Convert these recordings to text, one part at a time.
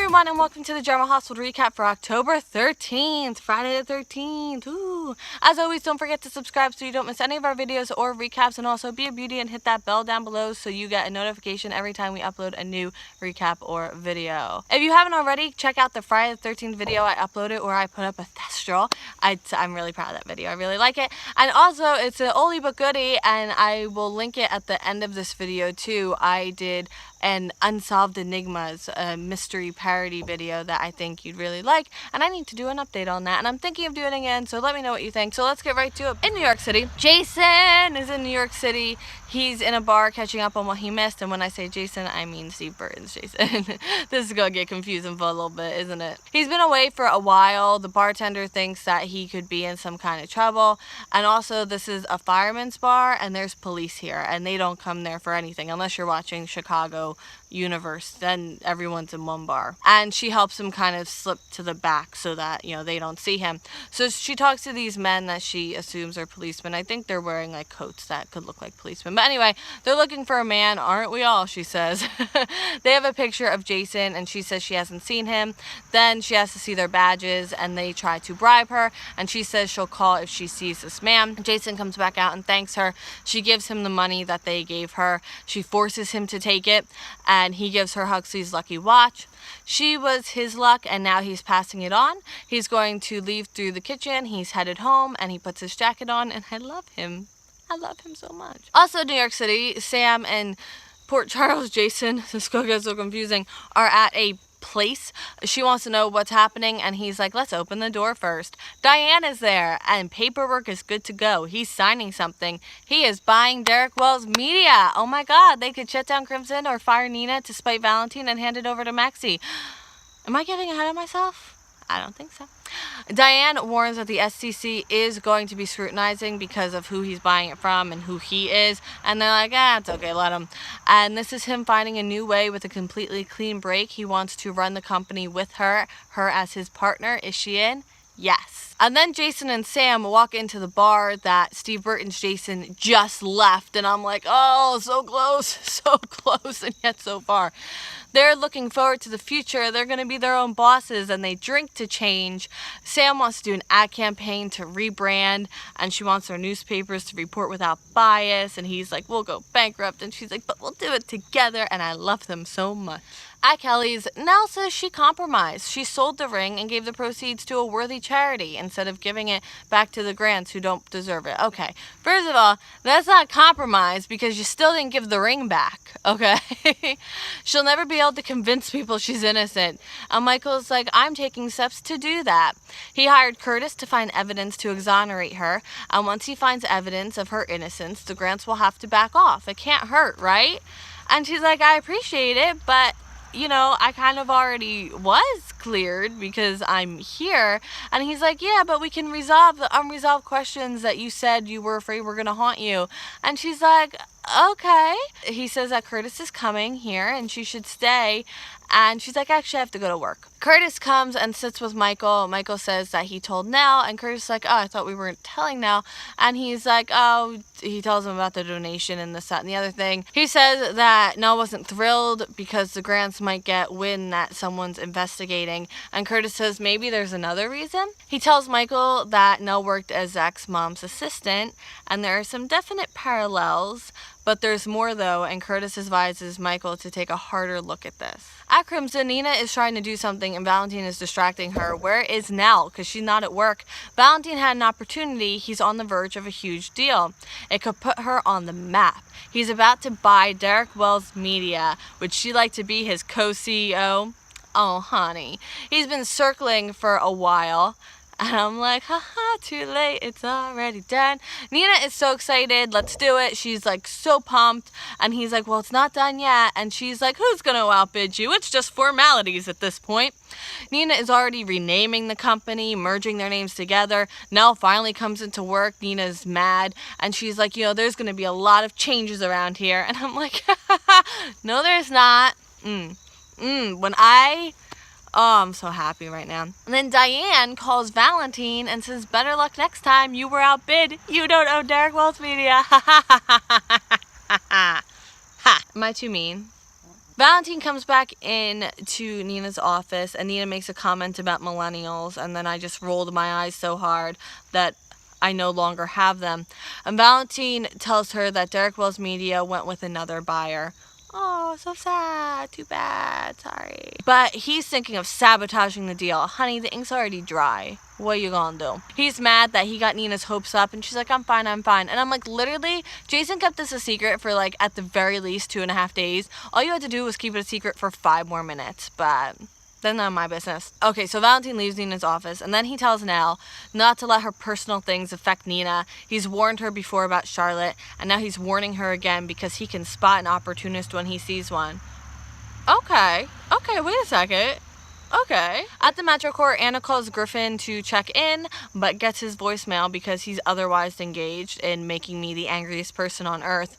everyone, and welcome to the Drama Household recap for October 13th, Friday the 13th. Ooh. As always, don't forget to subscribe so you don't miss any of our videos or recaps, and also be a beauty and hit that bell down below so you get a notification every time we upload a new recap or video. If you haven't already, check out the Friday the 13th video I uploaded where I put up a thestral. I'm really proud of that video. I really like it. And also, it's an oldie but goodie, and I will link it at the end of this video too. I did an Unsolved Enigmas mystery parody video that I think you'd really like, and I need to do an update on that, and I'm thinking of doing it again, so let me know what you think. So let's get right to it. In New York City, Jason is in New York City. He's in a bar catching up on what he missed, and when I say Jason, I mean Steve Burton's Jason. This is gonna get confusing for a little bit, isn't it? He's been away for a while. The bartender thinks that he could be in some kind of trouble, and also this is a fireman's bar, and there's police here, and they don't come there for anything unless you're watching Chicago universe. Then everyone's in one bar, and she helps him kind of slip to the back so that, you know, they don't see him. So she talks to these men that she assumes are policemen. I think they're wearing like coats that could look like policemen, but anyway, they're looking for a man, aren't we all, she says. They have a picture of Jason, and she says she hasn't seen him. Then she has to see their badges, and they try to bribe her, and she says she'll call if she sees this man. Jason comes back out and thanks her. She gives him the money that they gave her. She forces him to take it, and he gives her Huxley's lucky watch. She was his luck, and now he's passing it on. He's going to leave through the kitchen. He's headed home, and he puts his jacket on, and I love him. I love him so much. Also, New York City, Sam and Port Charles Jason, this gets so confusing, are at a place. She wants to know what's happening, and he's like, let's open the door first. Diane is there, and paperwork is good to go. He's signing something. He is buying Derek Wells Media. Oh my god, they could shut down Crimson or fire Nina to spite Valentine and hand it over to Maxie. Am I getting ahead of myself? I don't think so. Diane warns that the SCC is going to be scrutinizing because of who he's buying it from and who he is, and they're like, it's okay, let him. And this is him finding a new way with a completely clean break. He wants to run the company with her as his partner. Is she in? Yes. And then Jason and Sam walk into the bar that Steve Burton's Jason just left, and I'm like, oh, so close, and yet so far. They're looking forward to the future. They're going to be their own bosses, and they drink to change. Sam wants to do an ad campaign to rebrand, and she wants their newspapers to report without bias, and he's like, we'll go bankrupt, and she's like, but we'll do it together, and I love them so much. At Kelly's, Nell says she compromised. She sold the ring and gave the proceeds to a worthy charity instead of giving it back to the Grants who don't deserve it. Okay, first of all, that's not compromise because you still didn't give the ring back, okay? She'll never be able to convince people she's innocent. And Michael's like, I'm taking steps to do that. He hired Curtis to find evidence to exonerate her, and once he finds evidence of her innocence, the Grants will have to back off. It can't hurt, right? And she's like, I appreciate it, but you know, I kind of already was cleared because I'm here. And he's like, yeah, but we can resolve the unresolved questions that you said you were afraid were going to haunt you. And she's like, okay. He says that Curtis is coming here and she should stay. And she's like, actually, I have to go to work. Curtis comes and sits with Michael. Michael says that he told Nell, and Curtis is like, oh, I thought we weren't telling Nell. And he's like, oh, he tells him about the donation and this, that, and the other thing. He says that Nell wasn't thrilled because the Grants might get wind that someone's investigating. And Curtis says maybe there's another reason. He tells Michael that Nell worked as Zach's mom's assistant, and there are some definite parallels. But there's more though, and Curtis advises Michael to take a harder look at this. At Crimson, Nina is trying to do something and Valentine is distracting her. Where is Nell? Because she's not at work. Valentine had an opportunity. He's on the verge of a huge deal. It could put her on the map. He's about to buy Derek Wells Media. Would she like to be his co-CEO? Oh, honey. He's been circling for a while. And I'm like, haha, too late, it's already done. Nina is so excited, let's do it. She's like so pumped. And he's like, well, it's not done yet. And she's like, who's gonna outbid you? It's just formalities at this point. Nina is already renaming the company, merging their names together. Nell finally comes into work. Nina's mad. And she's like, you know, there's gonna be a lot of changes around here. And I'm like, no, there's not. Oh, I'm so happy right now. And then Diane calls Valentine and says, better luck next time. You were outbid. You don't own Derek Wells Media. Ha. Am I too mean? Valentine comes back in to Nina's office, and Nina makes a comment about millennials, and then I just rolled my eyes so hard that I no longer have them. And Valentine tells her that Derek Wells Media went with another buyer. Oh, so sad. Too bad. Sorry. But he's thinking of sabotaging the deal. Honey, the ink's already dry. What are you gonna do? He's mad that he got Nina's hopes up, and she's like, I'm fine. And I'm like, literally, Jason kept this a secret for, like, at the very least 2.5 days. All you had to do was keep it a secret for 5 more minutes, but that's none of my business. Okay, so Valentine leaves Nina's office, and then he tells Nell not to let her personal things affect Nina. He's warned her before about Charlotte, and now he's warning her again because he can spot an opportunist when he sees one. Okay, wait a second. Okay. At the Metro Court, Anna calls Griffin to check in, but gets his voicemail because he's otherwise engaged in making me the angriest person on earth.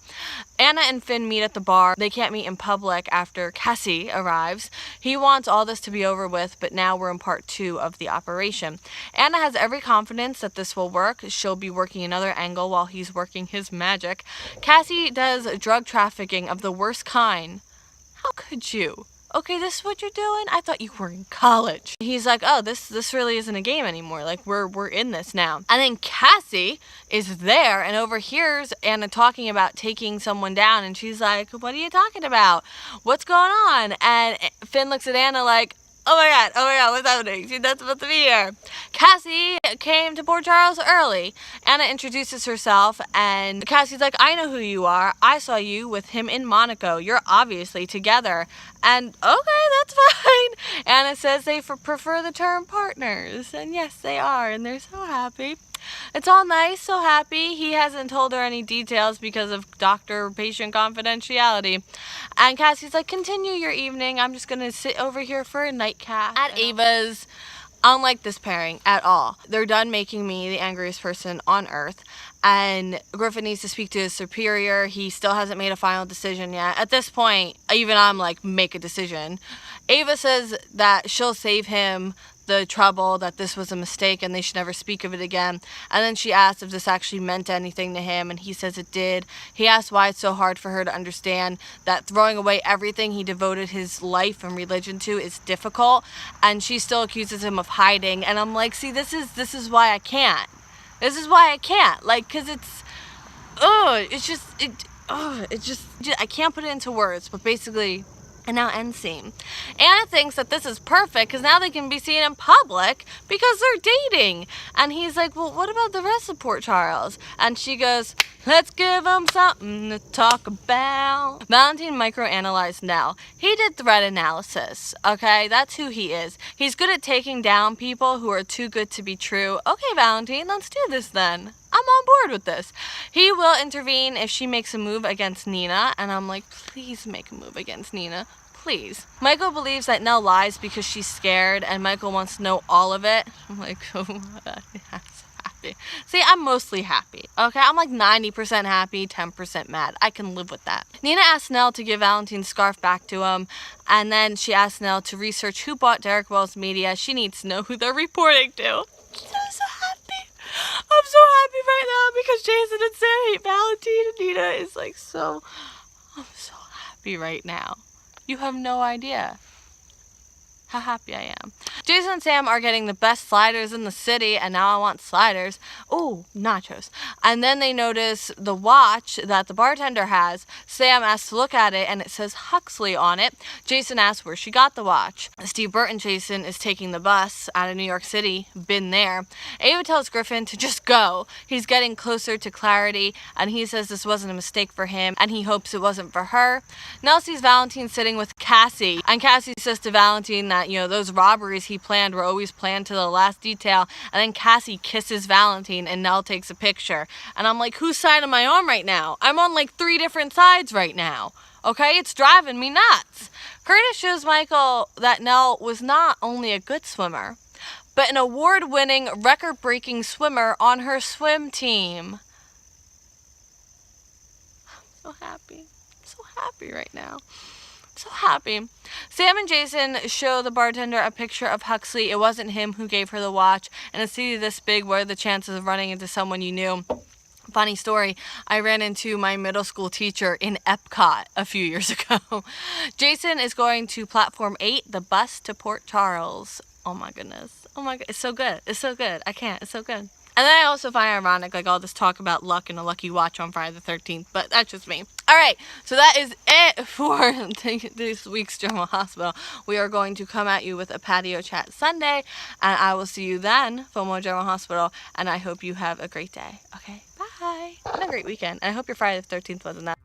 Anna and Finn meet at the bar. They can't meet in public after Cassie arrives. He wants all this to be over with, but now we're in part 2 of the operation. Anna has every confidence that this will work. She'll be working another angle while he's working his magic. Cassie does drug trafficking of the worst kind. How could you? Okay, this is what you're doing? I thought you were in college. He's like, oh, this really isn't a game anymore. Like, we're in this now. And then Cassie is there and overhears Anna talking about taking someone down. And she's like, what are you talking about? What's going on? And Finn looks at Anna like, oh my god, what's happening? She's not supposed to be here. Cassie came to Port Charles early. Anna introduces herself, and Cassie's like, I know who you are. I saw you with him in Monaco. You're obviously together. And okay, that's fine. Anna says they prefer the term partners. And yes, they are, and they're so happy. It's all nice, so happy. He hasn't told her any details because of doctor-patient confidentiality. And Cassie's like, continue your evening. I'm just going to sit over here for a nightcap. At Ava's, I don't like this pairing at all. They're done making me the angriest person on earth. And Griffin needs to speak to his superior. He still hasn't made a final decision yet. At this point, even I'm like, make a decision. Ava says that she'll save him the trouble, that this was a mistake and they should never speak of it again. And then she asks if this actually meant anything to him, and he says it did. He asks why it's so hard for her to understand that throwing away everything he devoted his life and religion to is difficult, and she still accuses him of hiding. And I'm like, see, this is why I can't. This is why I can't. Like, because I can't put it into words, but basically, and now end scene. Anna thinks that this is perfect because now they can be seen in public because they're dating. And he's like, well, what about the rest of Port Charles? And she goes, let's give them something to talk about. Valentine microanalyzed Nell. He did threat analysis, okay? That's who he is. He's good at taking down people who are too good to be true. Okay, Valentine, let's do this then. I'm on board with this. He will intervene if she makes a move against Nina. And I'm like, please make a move against Nina. Please. Michael believes that Nell lies because she's scared, and Michael wants to know all of it. I'm like, oh, I'm so happy. See, I'm mostly happy. Okay, I'm like 90% happy, 10% mad. I can live with that. Nina asks Nell to give Valentine's scarf back to him, and then she asks Nell to research who bought Derek Wells Media. She needs to know who they're reporting to. I'm so happy. I'm so happy right now because Jason and Sarah hate Valentine, and Nina is like I'm so happy right now. You have no idea how happy I am. Jason and Sam are getting the best sliders in the city, and now I want sliders. Oh, nachos. And then they notice the watch that the bartender has. Sam asks to look at it, and it says Huxley on it. Jason asks where she got the watch. Steve Burton Jason is taking the bus out of New York City. Been there. Ava tells Griffin to just go. He's getting closer to clarity, and he says this wasn't a mistake for him, and he hopes it wasn't for her. Nell sees Valentine sitting with Cassie, and Cassie says to Valentine that, those robberies he planned were always planned to the last detail. And then Cassie kisses Valentine, and Nell takes a picture. And I'm like, whose side am I on right now? I'm on like 3 different sides right now. Okay, it's driving me nuts. Curtis shows Michael that Nell was not only a good swimmer, but an award-winning, record-breaking swimmer on her swim team. I'm so happy. I'm so happy right now. So happy. Sam and Jason show the bartender a picture of Huxley. It wasn't him who gave her the watch. In a city this big, what are the chances of running into someone you knew? Funny story, I ran into my middle school teacher in Epcot a few years ago. Jason is going to Platform 8, the bus to Port Charles. Oh my goodness. Oh my god, it's so good. It's so good. I can't. It's so good. And then I also find it ironic, like all this talk about luck and a lucky watch on Friday the 13th, but that's just me. Alright, so that is it for this week's General Hospital. We are going to come at you with a patio chat Sunday, and I will see you then for more General Hospital, and I hope you have a great day. Okay, bye. And a great weekend. I hope your Friday the 13th wasn't that.